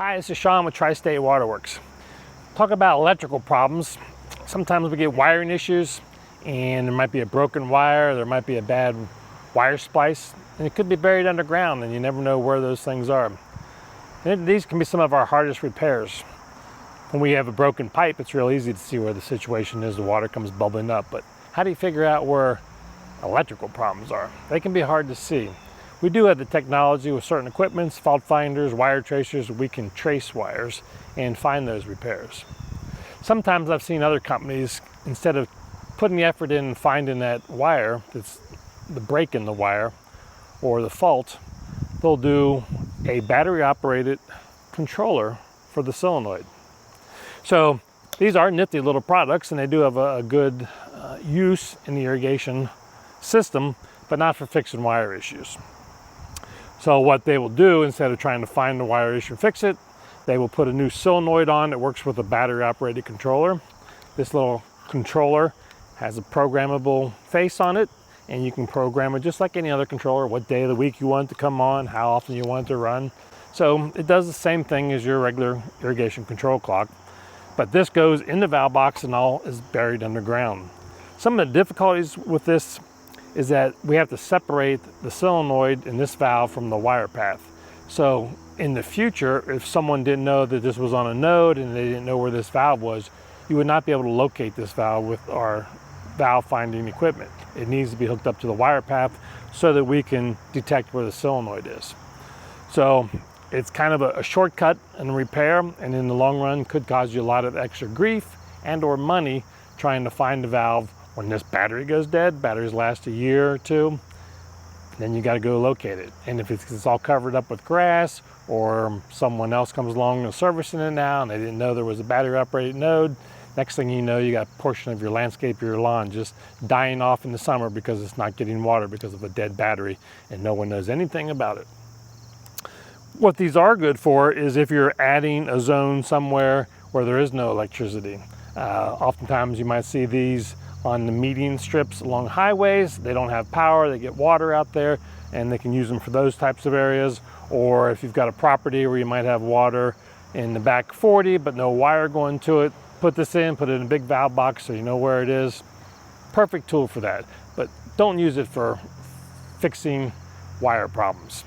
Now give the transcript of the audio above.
Hi, this is Sean with TriState Water Works. Talk about electrical problems. Sometimes we get wiring issues and there might be a broken wire, there might be a bad wire splice, and it could be buried underground and you never know where those things are. And these can be some of our hardest repairs. When we have a broken pipe, it's real easy to see where the situation is, the water comes bubbling up, but how do you figure out where electrical problems are? They can be hard to see. We do have the technology with certain equipments, fault finders, wire tracers. We can trace wires and find those repairs. Sometimes I've seen other companies, instead of putting the effort in finding that wire, that's the break in the wire or the fault, they'll do a battery operated controller for the solenoid. So these are nifty little products and they do have a good use in the irrigation system, but not for fixing wire issues. So what they will do, instead of trying to find the wire issue and fix it, they will put a new solenoid on that works with a battery operated controller. This little controller has a programmable face on it, and you can program it just like any other controller, what day of the week you want it to come on, how often you want it to run. So it does the same thing as your regular irrigation control clock, but this goes in the valve box and all is buried underground. Some of the difficulties with this is that we have to separate the solenoid in this valve from the wire path. So in the future, if someone didn't know that this was on a node and they didn't know where this valve was, you would not be able to locate this valve with our valve finding equipment. It needs to be hooked up to the wire path so that we can detect where the solenoid is. So it's kind of a shortcut in repair, and in the long run could cause you a lot of extra grief and or money trying to find the valve. When this battery goes dead, batteries last a year or two, then you got to go locate it. And if it's all covered up with grass, or someone else comes along and servicing it now and they didn't know there was a battery operated node, next thing you know, you got a portion of your landscape, your lawn just dying off in the summer because it's not getting water because of a dead battery and no one knows anything about it. What these are good for is if you're adding a zone somewhere where there is no electricity. Oftentimes you might see these on the median strips along highways. They don't have power, they get water out there, and they can use them for those types of areas. Or if you've got a property where you might have water in the back 40 but no wire going to it, put this in, put it in a big valve box so you know where it is. Perfect tool for that, but don't use it for fixing wire problems.